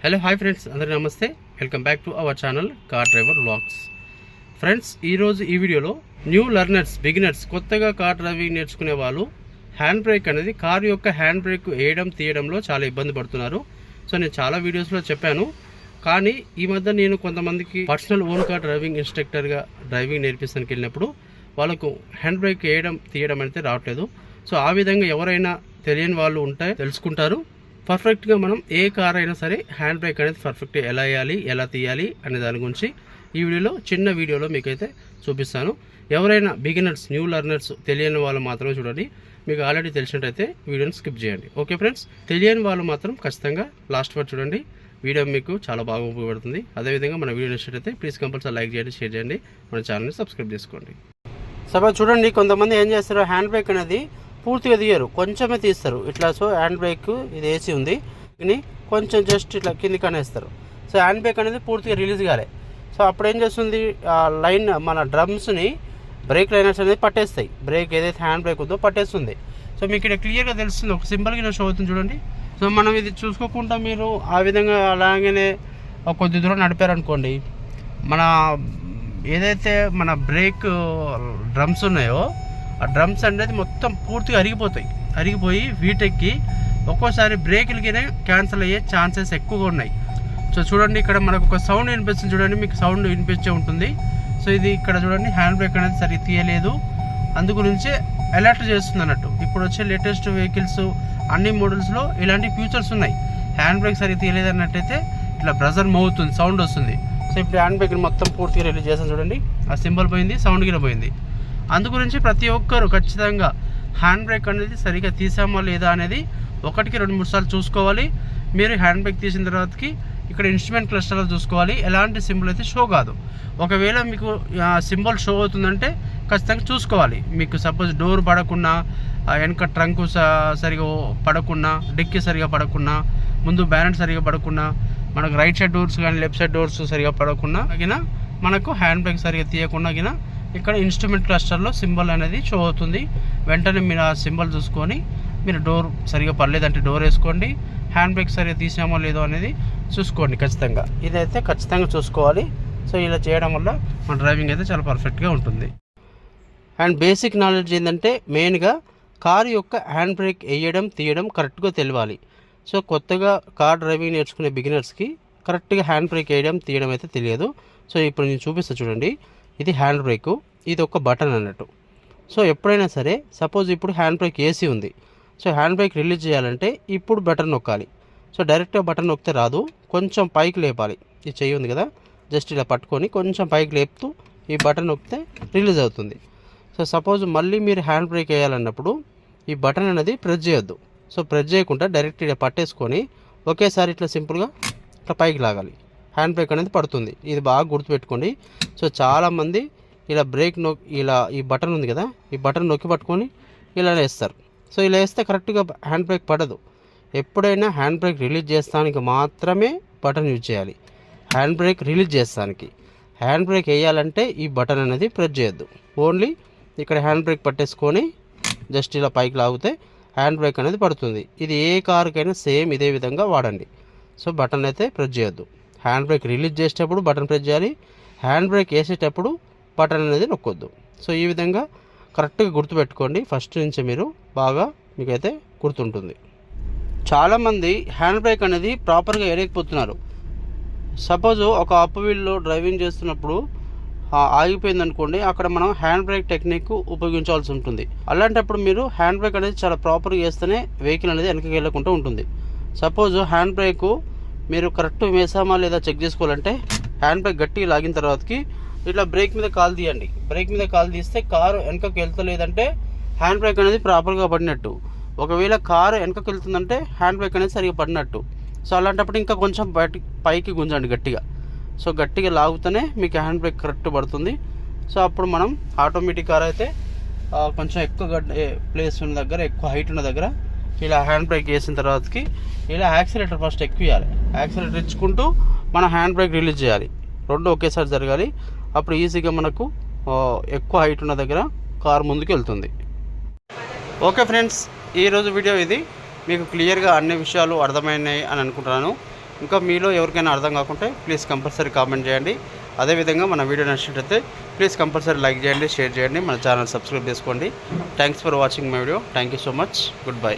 Hello hi friends, అందరికీ నమస్తే. Welcome back to our channel car driver vlogs. Friends, ఈరోజు ఈ వీడియోలో న్యూ లర్నర్స్, బిగినర్స్, కొత్తగా కార్ డ్రైవింగ్ నేర్చుకునే వాళ్ళు హ్యాండ్ బ్రేక్ అనేది కారు యొక్క హ్యాండ్ బ్రేక్ వేయడం తీయడంలో చాలా ఇబ్బంది పడుతున్నారు. సో నేను చాలా వీడియోస్లో చెప్పాను, కానీ ఈ మధ్య నేను కొంతమందికి పర్సనల్ ఓన్ కార్ డ్రైవింగ్ ఇన్స్ట్రక్టర్గా డ్రైవింగ్ నేర్పిస్తానికి వెళ్ళినప్పుడు వాళ్ళకు హ్యాండ్ బ్రేక్ వేయడం తీయడం అయితే రావట్లేదు. సో ఆ విధంగా ఎవరైనా తెలియని వాళ్ళు ఉంటే తెలుసుకుంటారు. పర్ఫెక్ట్గా మనం ఏ కార్ అయినా సరే హ్యాండ్ బ్రేక్ అనేది పర్ఫెక్ట్గా ఎలా వేయాలి, ఎలా తీయాలి అనే దాని గురించి ఈ వీడియోలో చిన్న వీడియోలో మీకైతే చూపిస్తాను. ఎవరైనా బిగినర్స్, న్యూ లర్నర్స్ తెలియని వాళ్ళు మాత్రమే చూడండి. మీకు ఆల్రెడీ తెలిసినట్టయితే వీడియోని స్కిప్ చేయండి. ఓకే ఫ్రెండ్స్, తెలియని వాళ్ళు మాత్రం ఖచ్చితంగా లాస్ట్ వరకు చూడండి. వీడియో మీకు చాలా బాగా ఉపయోగపడుతుంది. అదేవిధంగా మన వీడియో నచ్చినట్టయితే ప్లీజ్ కంపల్సరీ లైక్ చేయండి, షేర్ చేయండి, మన ఛానల్ని సబ్స్క్రైబ్ చేసుకోండి. సపోజ్ చూడండి, కొంతమంది ఏం చేస్తారు, హ్యాండ్ బ్రేక్ అనేది పూర్తిగా తీయరు, కొంచెమే తీస్తారు ఇట్లా. సో హ్యాండ్ బ్రేక్ ఇది ఏసీ ఉంది, ఇది కొంచెం జస్ట్ ఇట్లా కిందికి అనేస్తారు. సో హ్యాండ్ బ్రేక్ అనేది పూర్తిగా రిలీజ్ కాలే. సో అప్పుడు ఏం చేస్తుంది, ఆ లైన్ మన డ్రమ్స్ని బ్రేక్ లైనర్స్ అనేది పట్టేస్తాయి. బ్రేక్ ఏదైతే హ్యాండ్ బ్రేక్ ఉందో పట్టేస్తుంది. సో మీకు ఇక్కడ క్లియర్గా తెలుస్తుంది, ఒక సింబల్గా షో అవుతుంది చూడండి. సో మనం ఇది చూసుకోకుండా మీరు ఆ విధంగా అలాగనే కొద్ది దూరం నడిపారనుకోండి, మన ఏదైతే మన బ్రేక్ డ్రమ్స్ ఉన్నాయో ఆ డ్రమ్స్ అనేది మొత్తం పూర్తిగా అరిగిపోయి వీటెక్కి ఒక్కోసారి బ్రేకులకినే క్యాన్సిల్ అయ్యే ఛాన్సెస్ ఎక్కువగా ఉన్నాయి. సో చూడండి, ఇక్కడ మనకు ఒక సౌండ్ వినిపిస్తుంది చూడండి, మీకు సౌండ్ వినిపించే ఉంటుంది. సో ఇది ఇక్కడ చూడండి, హ్యాండ్ బ్రేక్ అనేది సరిగ్గా తీయలేదు, అందు గురించే అలర్ట్ చేస్తుంది అన్నట్టు. ఇప్పుడు వచ్చే లేటెస్ట్ వెహికల్స్ అన్ని మోడల్స్లో ఇలాంటి ఫీచర్స్ ఉన్నాయి. హ్యాండ్ బ్రేక్ సరిగ్గా తీయలేదు అన్నట్టయితే ఇట్లా బ్రజర్ మోగుతుంది, సౌండ్ వస్తుంది. సో ఇప్పుడు హ్యాండ్ బ్రేక్ మొత్తం పూర్తిగా రిలీజ్ చేస్తాను చూడండి, ఆ సింబల్ పోయింది, సౌండ్ గిన పోయింది. అందు గురించి ప్రతి ఒక్కరు ఖచ్చితంగా హ్యాండ్ బ్రేక్ అనేది సరిగ్గా తీసామా లేదా అనేది 1-2-3 సార్లు చూసుకోవాలి. మీరు హ్యాండ్ బ్రేక్ తీసిన తర్వాతకి ఇక్కడ ఇన్స్ట్రుమెంట్ క్లస్టర్లో చూసుకోవాలి, ఎలాంటి సింబల్ అయితే షో కాదు. ఒకవేళ మీకు సింబల్ షో అవుతుందంటే ఖచ్చితంగా చూసుకోవాలి. మీకు సపోజ్ డోర్ పడకుండా, వెనక ట్రంక్ సరిగా పడకుండా, డిక్కీ సరిగా పడకుండా, ముందు బ్యానెట్ సరిగా పడకుండా, మనకు రైట్ సైడ్ డోర్స్ కానీ లెఫ్ట్ సైడ్ డోర్స్ సరిగా పడకుండా గిన మనకు హ్యాండ్ బ్రేక్ సరిగా తీయకుండా గిన ఇక్కడ ఇన్స్ట్రుమెంట్ క్లస్టర్లో సింబల్ అనేది షో అవుతుంది. వెంటనే మీరు ఆ సింబల్ చూసుకొని మీరు డోర్ సరిగా పడలేదంటే డోర్ వేసుకోండి, హ్యాండ్ బ్రేక్ సరిగా తీసామో లేదో అనేది చూసుకోండి. ఖచ్చితంగా ఇదైతే ఖచ్చితంగా చూసుకోవాలి. సో ఇలా చేయడం వల్ల మన డ్రైవింగ్ అయితే చాలా పర్ఫెక్ట్గా ఉంటుంది. అండ్ బేసిక్ నాలెడ్జ్ ఏంటంటే మెయిన్గా కారు యొక్క హ్యాండ్ బ్రేక్ వేయడం తీయడం కరెక్ట్గా తెలియాలి. సో కొత్తగా కార్ డ్రైవింగ్ నేర్చుకునే బిగినర్స్కి కరెక్ట్గా హ్యాండ్ బ్రేక్ వేయడం తీయడం అయితే తెలియదు. సో ఇప్పుడు నేను చూపిస్తాను చూడండి, ఇది హ్యాండ్ బ్రేకు, ఇది ఒక బటన్ అన్నట్టు. సో ఎప్పుడైనా సరే సపోజ్ ఇప్పుడు హ్యాండ్ బ్రేక్ ఏసీ ఉంది, సో హ్యాండ్ బ్రేక్ రిలీజ్ చేయాలంటే ఇప్పుడు బటన్ నొక్కాలి. సో డైరెక్ట్గా బటన్ నొక్కితే రాదు, కొంచెం పైకి లేపాలి. ఈ చెయ్యి ఉంది కదా, జస్ట్ ఇలా పట్టుకొని కొంచెం పైకి లేపుతూ ఈ బటన్ నొక్కితే రిలీజ్ అవుతుంది. సో సపోజ్ మళ్ళీ మీరు హ్యాండ్ బ్రేక్ వేయాలన్నప్పుడు ఈ బటన్ అనేది ప్రెస్ చేయొద్దు. సో ప్రెస్ చేయకుండా డైరెక్ట్ ఇలా పట్టేసుకొని ఒకేసారి ఇట్లా సింపుల్గా ఇట్లా పైకి లాగాలి, హ్యాండ్ బ్రేక్ అనేది పడుతుంది. ఇది బాగా గుర్తుపెట్టుకోండి. సో చాలామంది ఇలా బ్రేక్ ఇలా ఈ బటన్ ఉంది కదా, ఈ బటన్ నొక్కి పట్టుకొని ఇలా వేస్తారు. సో ఇలా వేస్తే కరెక్ట్గా హ్యాండ్ బ్రేక్ పడదు. ఎప్పుడైనా హ్యాండ్ బ్రేక్ రిలీజ్ చేస్తానికి మాత్రమే బటన్ యూజ్ చేయాలి. హ్యాండ్ బ్రేక్ రిలీజ్ చేస్తానికి, హ్యాండ్ బ్రేక్ వేయాలంటే ఈ బటన్ అనేది ప్రెస్ చేయొద్దు. ఓన్లీ ఇక్కడ హ్యాండ్ బ్రేక్ పట్టేసుకొని జస్ట్ ఇలా పైకి లాగితే హ్యాండ్ బ్రేక్ అనేది పడుతుంది. ఇది ఏ కార్కైనా సేమ్ ఇదే విధంగా వాడండి. సో బటన్ అయితే ప్రెస్ చేయొద్దు. హ్యాండ్ బ్రేక్ రిలీజ్ చేసేటప్పుడు బటన్ ప్రెస్ చేయాలి, హ్యాండ్ బ్రేక్ వేసేటప్పుడు బటన్ అనేది నొక్కొద్దు. సో ఈ విధంగా కరెక్ట్గా గుర్తుపెట్టుకోండి. ఫస్ట్ నుంచి మీరు బాగా మీకైతే గుర్తుంటుంది. చాలామంది హ్యాండ్ బ్రేక్ అనేది ప్రాపర్గా వేయలేకపోతున్నారు. సపోజ్ ఒక అప్ వీల్లో డ్రైవింగ్ చేస్తున్నప్పుడు ఆగిపోయింది అనుకోండి, అక్కడ మనం హ్యాండ్ బ్రేక్ టెక్నిక్ ఉపయోగించాల్సి ఉంటుంది. అలాంటప్పుడు మీరు హ్యాండ్ బ్రేక్ అనేది చాలా ప్రాపర్గా వేస్తేనే వెహికల్ అనేది వెనక్కి వెళ్ళకుండా ఉంటుంది. సపోజ్ హ్యాండ్ బ్రేకు మీరు కరెక్ట్ వేసామా లేదా చెక్ చేసుకోవాలంటే హ్యాండ్ బ్రేక్ గట్టిగా లాగిన తర్వాతకి ఇట్లా బ్రేక్ మీద కాలు తీయండి. బ్రేక్ మీద కాలు తీస్తే కారు వెనకకి వెళ్తలేదంటే హ్యాండ్ బ్రేక్ అనేది ప్రాపర్గా పడినట్టు. ఒకవేళ కారు వెనకకి వెళ్తుందంటే హ్యాండ్ బ్రేక్ అనేది సరిగా పడినట్టు. సో అలాంటప్పుడు ఇంకా కొంచెం పైకి గుంజండి గట్టిగా. సో గట్టిగా లాగుతూనే మీకు హ్యాండ్ బ్రేక్ కరెక్ట్ పడుతుంది. సో అప్పుడు మనం ఆటోమేటిక్ కార్ అయితే కొంచెం ఎక్కువ ప్లేస్ ఉన్న దగ్గర, ఎక్కువ హైట్ ఉన్న దగ్గర ఇలా హ్యాండ్ బ్రేక్ వేసిన తర్వాతకి ఇలా యాక్సిలేటర్ ఫస్ట్ ఎక్కువ ఇవ్వాలి. యాక్సిలేటర్ ఇచ్చుకుంటూ మనం హ్యాండ్ బ్రేక్ రిలీజ్ చేయాలి. రెండు ఒకేసారి జరగాలి. అప్పుడు ఈజీగా మనకు ఎక్కువ హైట్ ఉన్న దగ్గర కారు ముందుకు వెళ్తుంది. ఓకే ఫ్రెండ్స్, ఈరోజు వీడియో ఇది. మీకు క్లియర్గా అన్ని విషయాలు అర్థమైనాయి అని అనుకుంటున్నాను. ఇంకా మీలో ఎవరికైనా అర్థం కాకుంటే ప్లీజ్ కంపల్సరీ కామెంట్ చేయండి. అదేవిధంగా మన వీడియో నచ్చినట్లయితే ప్లీజ్ కంపల్సరీ లైక్ చేయండి, షేర్ చేయండి, మన ఛానల్ సబ్స్క్రైబ్ చేసుకోండి. Thanks for watching my video. Thank you so much. Good bye.